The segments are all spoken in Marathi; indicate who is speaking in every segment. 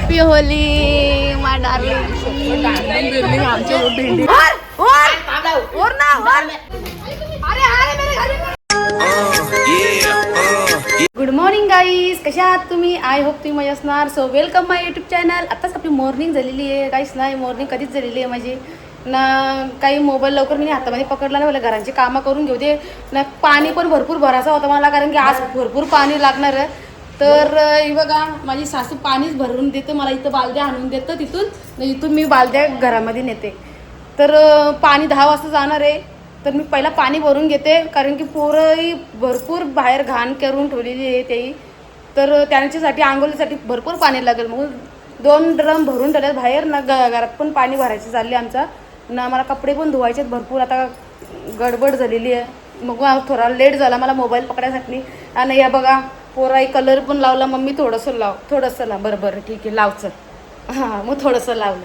Speaker 1: हॅपी होली माय डार्लिंग. आमच्या भेंडी गुड मॉर्निंग गाईज, कशा आहात तुम्ही? आय होप तुम्ही मजा असणार. सो वेलकम माय यूट्यूब चॅनल. आताच आपली मॉर्निंग झालेली आहे गाईस. नाही मॉर्निंग कधीच झालेली आहे माझी ना. काही मोबाईल लवकर मी हातामध्ये पकडला नाही. मला घरांची कामं करून घेऊ दे ना. पाणी पण भरपूर भरायचं होतं मला, कारण की आज भरपूर पाणी लागणार आहे. तर बघा माझी सासू पाणीच भरून देते मला. इथं बालद्या आणून देतं इथून मी बालद्या घरामध्ये नेते. तर पाणी 10 वाजता जाणार आहे. तर मी पहिला पाणी भरून घेते, कारण की पोरंही भरपूर बाहेर घाण करून ठेवलेली आहे तेही. तर त्यांच्यासाठी आंघोळीसाठी भरपूर पाणी लागेल. मग 2 ड्रम भरून ठेवल्यात बाहेर ना. घरात पण पाणी भरायचे चालले आमचा ना. मला कपडे पण धुवायचे भरपूर. आता गडबड झालेली आहे. मग थोडा लेट झाला मला मोबाईल पकडायसाठी. आणि या बघा पोराई कलर पण लावला. मम्मी थोडंसं लाव. बरं ठीक आहे लाव चल. हां मग थोडंसं लावलं.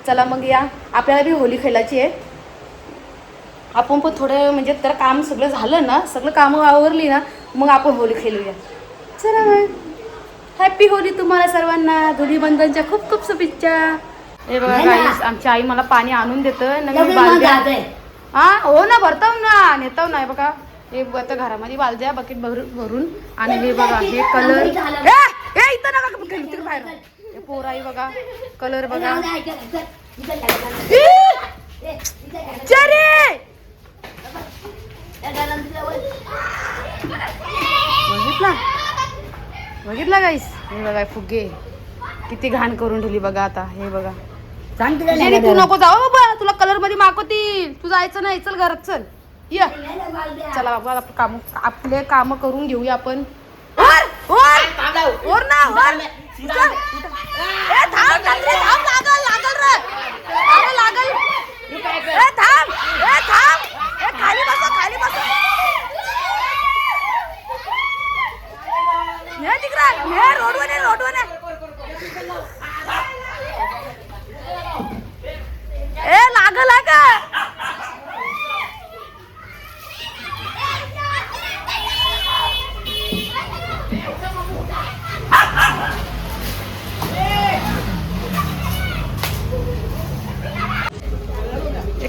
Speaker 1: चला मग या, आपल्याला बी होली खेळायची आहे. आपण पण थोडं म्हणजे तर काम सगळं झालं ना, सगळं कामं आवरली ना, मग आपण होली खेळूया. चला मग हॅपी होली तुम्हाला सर्वांना. धुलीबंधनच्या खूप खूप शुभेच्छा. हे बघा गाईस, आमची आई मला पाणी आणून देतं ना. मी बालद्या हां हो ना भरताव ना नेताव नाही बघा. हे आता घरामध्ये बालद्या बकेट भरून. आणि हे बघा हे कलर इथं नका बाहेर. हे पोराई बघा कलर बघा. बघितला गाईस. हे बघा फुगे किती घाण करून ठेवली बघा. आता हे बघा तू नको जाऊ बाबा, तुला कलर मध्ये मागवतील. तू जायचं नाही, चल घरात चल. या चला बाबा आपले काम करून घेऊया आपण. खाली बस रोडवर लागल.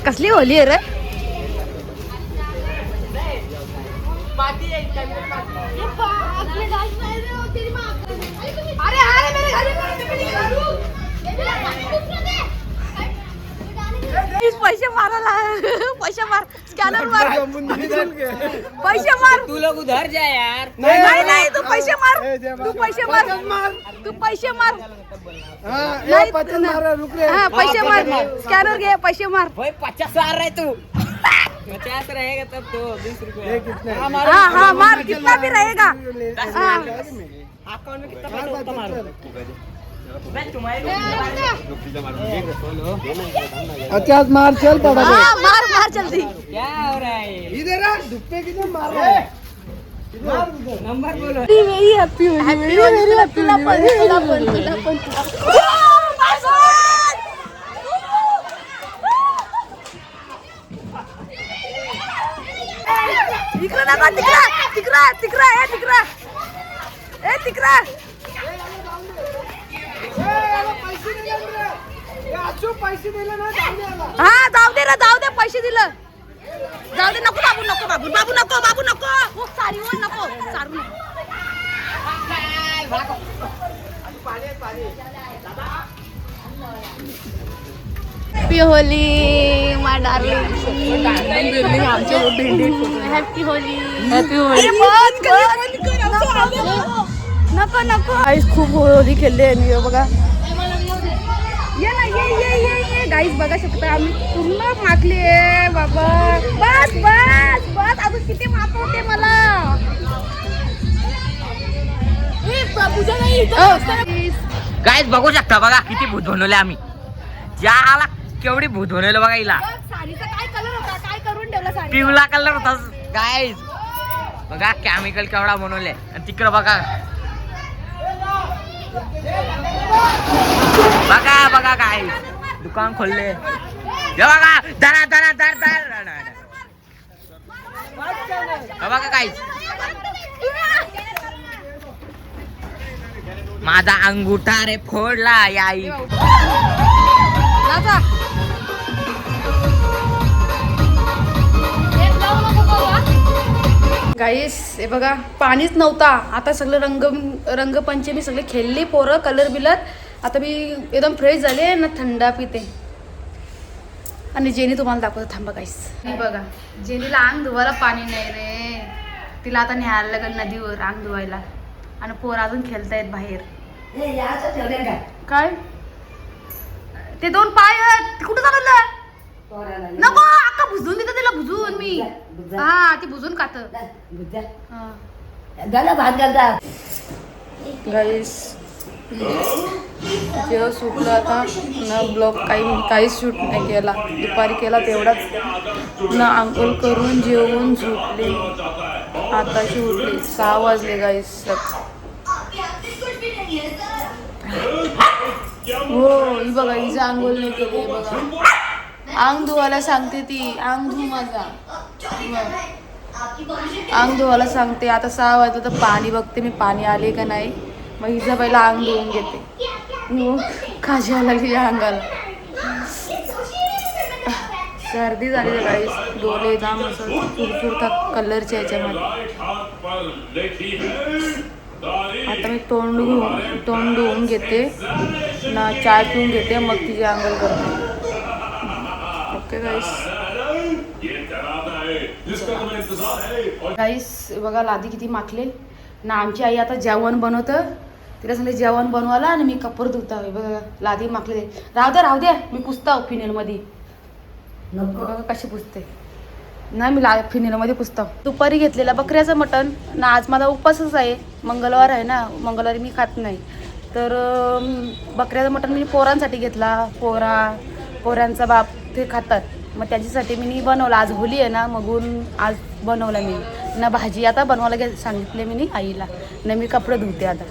Speaker 1: कसली होली आहे रे. पैसे मारायला पैसे मार. स्कॅनर मार. पैसे मार.
Speaker 2: तू लोग उधर जा यार.
Speaker 1: नाही तू पैसे मार. तू पैसे मार. पैसे मार. पैसे मार. स्कॅनर घे. पैसे मार.
Speaker 2: 50,000 रहे तू. 50 रहेगा तब तो 20 रुपये.
Speaker 1: हाँ मार. कितना भी रहेगा.
Speaker 2: अकाउंट में कितना पैसा होता मारो.
Speaker 3: अच्छा मार चल पड़ा.
Speaker 1: मार जल्दी.
Speaker 2: क्या हो रहा है
Speaker 3: इधर आ. दुप्पे किधर मार रहा है.
Speaker 2: नंबर बोलो.
Speaker 1: हैप्पी होली तुला पण. तिकरा
Speaker 3: पैसे दिले ना.
Speaker 1: हा जाऊ दे पैसे दिलं. जाऊ दे. नको बाबू नको. सारी नको. हॅपी होली माय डार्लिंग. आमच्या भेंडी. Happy Holy. नको. आईस खूप होली खेळली आहे बघा. ये गाईस बघा शकता आम्ही पूर्ण माखली आहे बाबा. बस अजून किती माखवते मला.
Speaker 2: गाईस बघू शकता बघा किती भूत बनवले आम्ही. ज्याला केवढी भूत बनवलं बघा. हिला
Speaker 1: साडीचा काय कलर होता, काय करून ठेवला साडी.
Speaker 2: पिवळा कलर होता गाईस. बघा केमिकल केवढा बनवले. आणि तिकडं बघा गाईस दुकान खोलले. बघा दर बघा गाईस. माझा अंगुठा रे फोडला या आई.
Speaker 1: गाईस हे बघा पाणीच नव्हता. आता सगळं रंगपंचमी सगळे खेळली पोरं कलर बिलत. आता मी एकदम फ्रेश झाले ना थंडा पिते. आणि जेनी तुम्हाला दाखवतो थांबा गाईस. हे बघा जेनीला अंग धुवायला पाणी नाही रे. तिला आता न्यायला लागेल नदीवर अंग धुवायला. आणि पोरं अजून खेळतायत बाहेर. काय ते 2 पाय आहेत कुठं चाललं. नको अक्का भुजून देतो तिला भुजून मी. हा ती भुजून खात गाईस. जेव्हा सुटलं आता न ब्लॉग काहीच शूट नाही केला. दुपारी केला तेवढाच न आंघोळ करून जेवून झोपले. आताशी उठले 6 वाजले गाईस. हो ही बघा हिचं आंघोळ नाही केली. बघा अंग धुवायला सांगते ती. अंग धु माझा. अंग धुवायला सांगते. आता 6 वाजता तर पाणी बघते मी पाणी आले का नाही. मग हिचं पहिला अंग धुवून घेते. खाजी लागली या अंगाला. सर्दी झाली तर काही डोळे जाम असं चुरचुरतात कलरच्या ह्याच्यामध्ये. आता मी तोंड धुवून घेते ना चाय पिऊन घेते मग तिची आंघोळ करते. ओके गाईस बघा लादी किती माखले ना. आमची आई आता जेवण बनवतं. तिला सांगले जेवण बनवायला आणि मी कपडे धुता. बघा लादी माखले. राहू द्या मी पुसता फिनेलमध्ये. बघा कशी पुसते नाही मी फिनेलमध्ये पुसता. दुपारी घेतलेला बकऱ्याचं मटण ना. आज माझा उपवासच आहे. मंगळवार आहे ना. मंगळवारी मी खात नाही. तर बकऱ्याचं मटण मी पोरांसाठी घेतला. पोरांचा बाप ते खातात मग त्यांच्यासाठी मी बनवला. आज होली आहे ना मगून आज बनवला मी ना. भाजी आता बनवायला सांगितले मी आईला ना. मी कपडे धुते आता.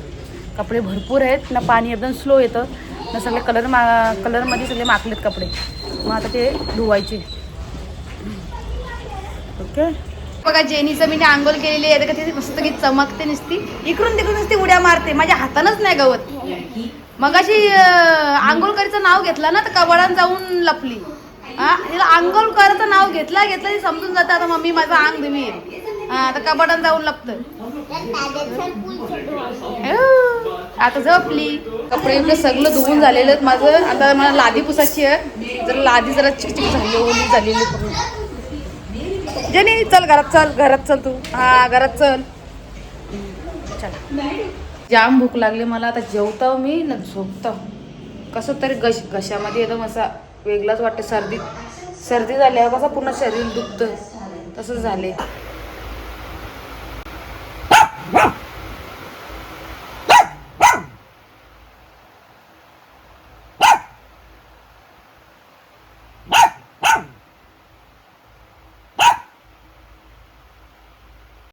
Speaker 1: कपडे भरपूर आहेत ना. पाणी एकदम स्लो येतं ना. सगळे कलरमध्ये सगळे माखलेत कपडे. मग आता ते धुवायचे. ओके बघा जेनीचं मी आंघोळ केलेली आहे का. ती मस्त की चमकते नुसती. इकडून तिकडून नुसती उड्या मारते. माझ्या हातानंच नाही गवत. मग अशी आंघोळ करायचं नाव घेतलं ना तर कबडात जाऊन लपली. हा तिला आंघोळ करायचं नाव घेतला ती समजून जातं आता मम्मी माझं अंग धुवी. हा तर कबडात जाऊन लपतं. आता झोपली. कपडे सगळं धुवून झालेलं आहेत माझं. आता मला लादी पुसायची आहे. जर लादी जरा चिकचिक झाली ओली झालेली पूर्ण. जेनी चल घरात चल तू. हा घरात चल. चल जाम भूक लागली मला. आता जेवतो मी ना झोपतो. कसं तरी घशामध्ये एकदम असा वेगळाच वाटतं. सर्दी झाल्यावर कसं पूर्ण शरीर दुखतं तसंच झाले.